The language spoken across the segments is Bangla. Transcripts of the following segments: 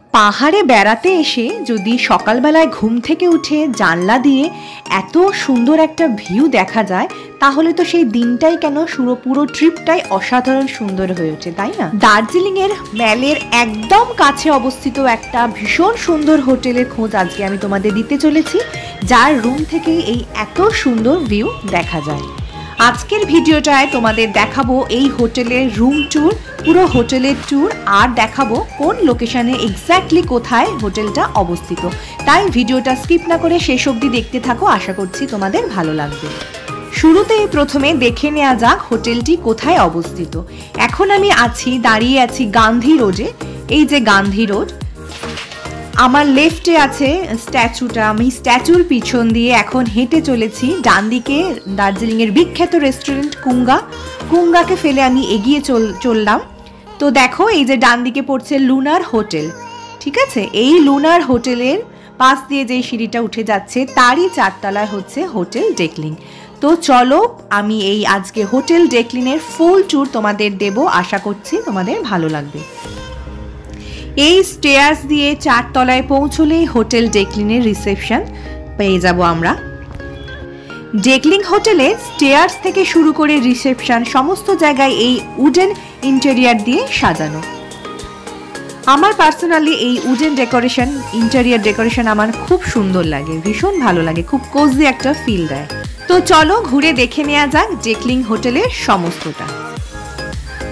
পাহাড়ে বেড়াতে এসে যদি সকালবেলায় ঘুম থেকে উঠে জানলা দিয়ে এত সুন্দর একটা ভিউ দেখা যায়, তাহলে তো সেই দিনটাই কেন পুরো ট্রিপটাই অসাধারণ সুন্দর হয়ে ওঠে, তাই না? দার্জিলিংয়ের ম্যালের একদম কাছে অবস্থিত একটা ভীষণ সুন্দর হোটেলের খোঁজ আজকে আমি তোমাদের দিতে চলেছি, যার রুম থেকে এই এত সুন্দর ভিউ দেখা যায়। আজকের ভিডিওটায় তোমাদের দেখাবো এই হোটেলের রুম ট্যুর, পুরো হোটেলের ট্যুর, আর দেখাবো কোন লোকেশনে এক্স্যাক্টলি কোথায় হোটেলটা অবস্থিত। তাই ভিডিওটা স্কিপ না করে শেষ অবধি দেখতে থাকো, আশা করছি তোমাদের ভালো লাগবে। শুরুতেই প্রথমে দেখে নেওয়া যাক হোটেলটি কোথায় অবস্থিত। এখন আমি দাঁড়িয়ে আছি গান্ধী রোডে। এই যে গান্ধী রোড, আমার লেফটে আছে স্ট্যাচুটা। আমি স্ট্যাচুর পিছন দিয়ে এখন হেঁটে চলেছি ডান দিকে দার্জিলিংয়ের বিখ্যাত রেস্টুরেন্ট কুঙ্গাকে ফেলে আমি এগিয়ে চললাম। তো দেখো এই যে ডান দিকে পড়ছে লুনার হোটেল, ঠিক আছে? এই লুনার হোটেলের পাশ দিয়ে যে সিঁড়িটা উঠে যাচ্ছে তারই 4 তলায় হচ্ছে হোটেল ডেকলিন। তো চলো আমি এই আজকে হোটেল ডেকলিনের ফুল ট্যুর তোমাদের দেব, আশা করছি তোমাদের ভালো লাগবে। এই স্টেয়ার্স দিয়ে 4 তলায় পৌঁছলেই হোটেল ডেকলিনের রিসেপশন পেয়ে যাব আমরা। ডেকলিন হোটেলের স্টেয়ার্স থেকে শুরু করে রিসেপশন সমস্ত জায়গায় এই উডেন ইন্টেরিয়ার দিয়ে সাজানো। আমার পার্সোনালি এই উডেন ইন্টেরিয়ার ডেকোরেশন আমার খুব সুন্দর লাগে, ভীষণ ভালো লাগে, খুব কোজি একটা ফিল দেয়। তো চলো ঘুরে দেখে নেওয়া যাক ডেকলিন হোটেলের সমস্তটা।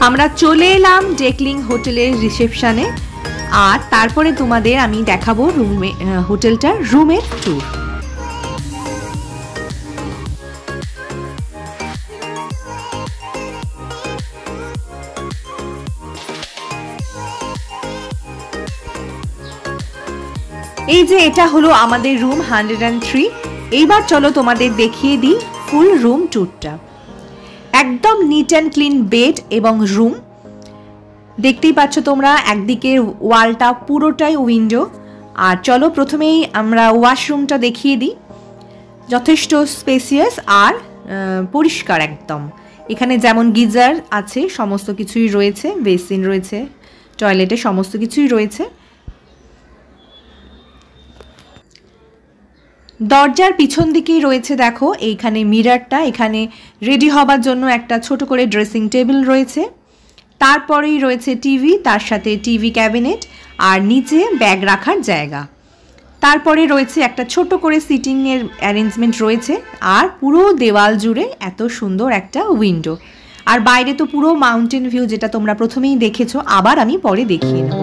আমরা চলে এলাম ডেকলিন হোটেলের রিসেপশনে, আর তারপরে তোমাদের আমি দেখাবো হোটেলটার রুমের ট্যুর। এই যে এটা হলো আমাদের রুম 103। এইবার চলো তোমাদের দেখিয়ে দিই ফুল রুম ট্যুরটা। একদম নিট অ্যান্ড ক্লিন বেড এবং রুম দেখতেই পাচ্ছ তোমরা, একদিকে ওয়ালটা পুরোটাই উইন্ডো। আর চলো প্রথমেই আমরা ওয়াশরুমটা দেখিয়ে দিই। যথেষ্ট স্পেসিয়াস আর পরিষ্কার একদম। এখানে যেমন গিজার আছে, সমস্ত কিছুই রয়েছে, বেসিন রয়েছে, টয়লেটে সমস্ত কিছুই রয়েছে। দরজার পিছন দিকেই রয়েছে দেখো এইখানে মিররটা, এখানে রেডি হবার জন্য একটা ছোট করে ড্রেসিং টেবিল রয়েছে। তারপরেই রয়েছে টিভি, তার সাথে টিভি ক্যাবিনেট আর নিচে ব্যাগ রাখার জায়গা। তারপরে রয়েছে একটা ছোট করে সিটিংয়ের অ্যারেঞ্জমেন্ট রয়েছে, আর পুরো দেওয়াল জুড়ে এত সুন্দর একটা উইন্ডো। আর বাইরে তো পুরো মাউন্টেন ভিউ, যেটা তোমরা প্রথমেই দেখেছো, আবার আমি পরে দেখিয়ে নেব।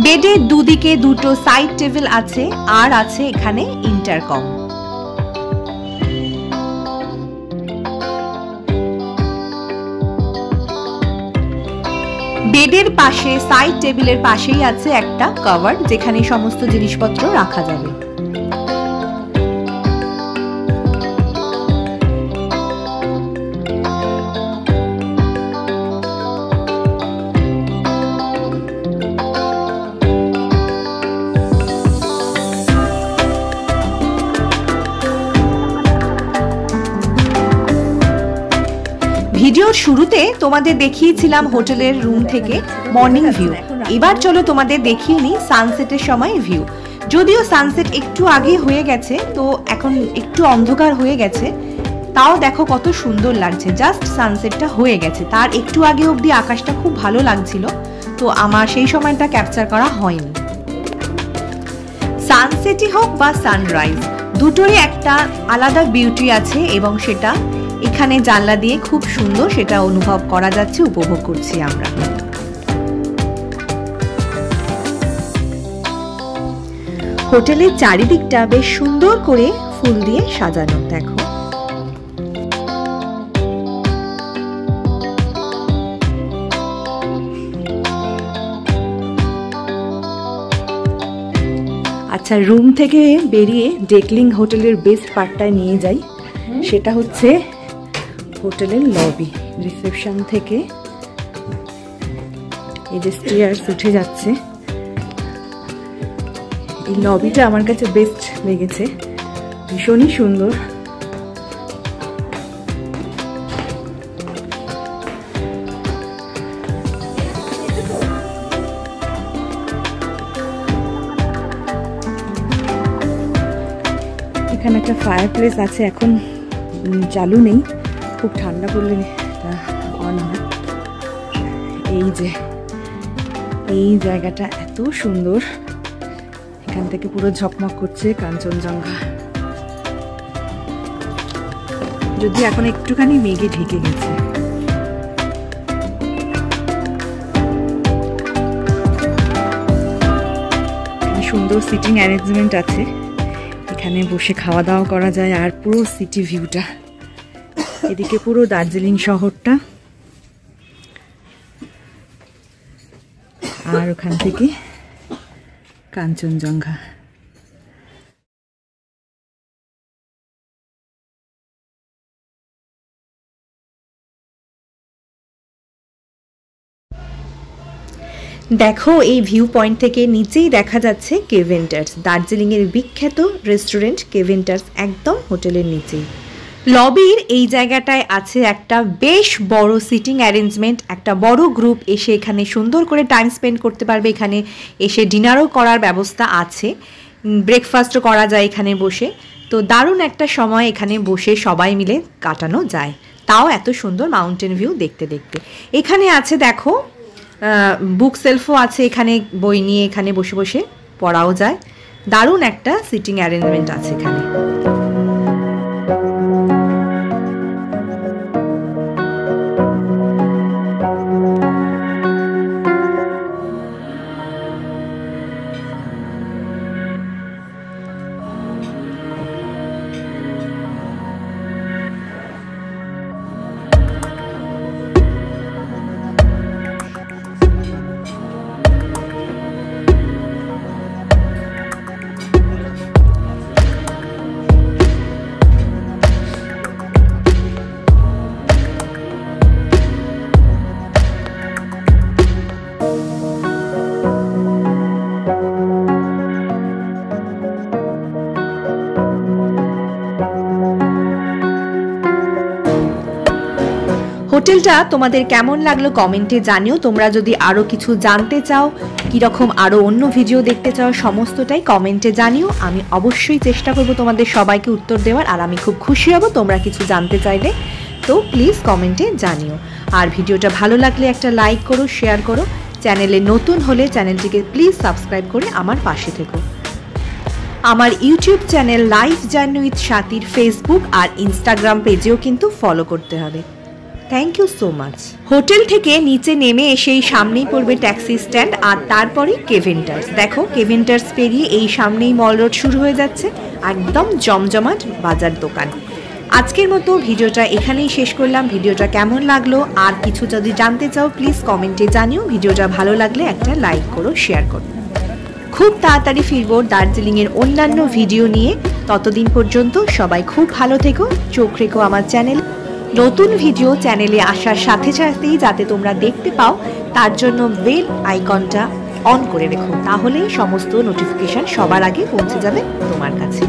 বেডের দুদিকে দুটো সাইড টেবিল আছে, আর আছে এখানে ইন্টারকম। বেডের পাশে সাইড টেবিলের পাশেই আছে একটা কভার, যেখানে সমস্ত জিনিসপত্র রাখা যাবে। ভিডিওর শুরুতে তোমাদের দেখিয়েছিলাম হোটেলের রুম থেকে মর্নিং ভিউ। এবার চলো তোমাদের দেখিয়ে নিই সানসেটের সময় ভিউ। যদিও সানসেট একটু আগে হয়ে গেছে, তো এখন একটু অন্ধকার হয়ে গেছে, তাও দেখো কত সুন্দর লাগছে। জাস্ট সানসেটটা হয়ে গেছে, তার একটু আগে অবধি আকাশটা খুব ভালো লাগছিল, তো আমার সেই সময়টা ক্যাপচার করা হয়নি। সানসেটই হোক বা সানরাইজ, দুটোরই একটা আলাদা বিউটি আছে, এবং সেটা এখানে জানলা দিয়ে খুব সুন্দর সেটা অনুভব করা যাচ্ছে, উপভোগ করছি আমরা। হোটেলের চারিদিকটা বেশ সুন্দর করে ফুল দিয়ে সাজানো দেখো। আচ্ছা, রুম থেকে বেরিয়ে ডেকলিন হোটেলের বেস্ট পার্টটায় নিয়ে যাই। সেটা হচ্ছে হোটেলের লবি। রিসেপশন থেকে এই যে স্টেয়ার্স উঠে যাচ্ছে। এই লবিটা আমার কাছে বেস্ট লেগেছে, ভীষণই সুন্দর। এখানে একটা ফায়ার প্লেস আছে, এখন চালু নেই, খুব ঠান্ডা পড়লে অন হয়। এই যে এই জায়গাটা এত সুন্দর, এখান থেকে পুরো ঝকমক করছে কাঞ্চনজঙ্ঘা, যদি এখন একটুখানি মেঘে ঢেকে গেছে। সুন্দর সিটিং অ্যারেঞ্জমেন্ট আছে, এখানে বসে খাওয়া দাওয়া করা যায়। আর পুরো সিটি ভিউটা, এদিকে পুরো দার্জিলিং শহরটা, আর ওখান থেকে কাঞ্চনজঙ্ঘা। দেখো এই ভিউ পয়েন্ট থেকে নিচেই দেখা যাচ্ছে কেভেন্টার্স, দার্জিলিংয়ের বিখ্যাত রেস্টুরেন্ট কেভেন্টার্স, একদম হোটেলের নিচেই। লবির এই জায়গাটায় আছে একটা বেশ বড় সিটিং অ্যারেঞ্জমেন্ট, একটা বড় গ্রুপ এসে এখানে সুন্দর করে টাইম স্পেন্ড করতে পারবে। এখানে এসে ডিনারও করার ব্যবস্থা আছে, ব্রেকফাস্টও করা যায় এখানে বসে। তো দারুণ একটা সময় এখানে বসে সবাই মিলে কাটানো যায়, তাও এত সুন্দর মাউন্টেন ভিউ দেখতে দেখতে। এখানে আছে দেখো বুক সেলফও আছে, এখানে বই নিয়ে এখানে বসে বসে পড়াও যায়। দারুণ একটা সিটিং অ্যারেঞ্জমেন্ট আছে এখানে। হোটেলটা তোমাদের কেমন লাগলো কমেন্টে জানিও। তোমরা যদি আরও কিছু জানতে চাও, কীরকম আরও অন্য ভিডিও দেখতে চাও, সমস্তটাই কমেন্টে জানিও। আমি অবশ্যই চেষ্টা করব তোমাদের সবাইকে উত্তর দেওয়ার, আর আমি খুব খুশি হব তোমরা কিছু জানতে চাইলে। তো প্লিজ কমেন্টে জানিও। আর ভিডিওটা ভালো লাগলে একটা লাইক করো, শেয়ার করো। চ্যানেলে নতুন হলে চ্যানেলটিকে প্লিজ সাবস্ক্রাইব করে আমার পাশে থেকো। আমার YouTube channel life journey with স্বাতীর ফেসবুক আর ইনস্টাগ্রাম পেজেও কিন্তু ফলো করতে হবে। Thank you so much. Hotel থেকে নিচে নেমে এসেই সামনেই পড়বে ট্যাক্সি স্ট্যান্ড, আর তারপরে কেভেন্টার্স। দেখো কেভেন্টার্স পেরিয়ে এই সামনেই মল রোড শুরু হয়ে যাচ্ছে, একদম জমজমাট বাজার দোকান। আজকের মতো ভিডিওটা এখানেই শেষ করলাম। ভিডিওটা কেমন লাগলো আর কিছু যদি জানতে চাও প্লিজ কমেন্টে জানিও। ভিডিওটা ভালো লাগলে একটা লাইক করো, শেয়ার করো। খুব তাড়াতাড়ি ফিরবো দার্জিলিংয়ের অন্যান্য ভিডিও নিয়ে। ততদিন পর্যন্ত সবাই খুব ভালো থেকো, চোখ রেখো আমার চ্যানেল। নতুন ভিডিও চ্যানেলে আসার সাথে সাথেই যাতে তোমরা দেখতে পাও, তার জন্য বেল আইকনটা অন করে রেখো, তাহলেই সমস্ত নোটিফিকেশন সবার আগে পৌঁছে যাবে তোমার কাছে।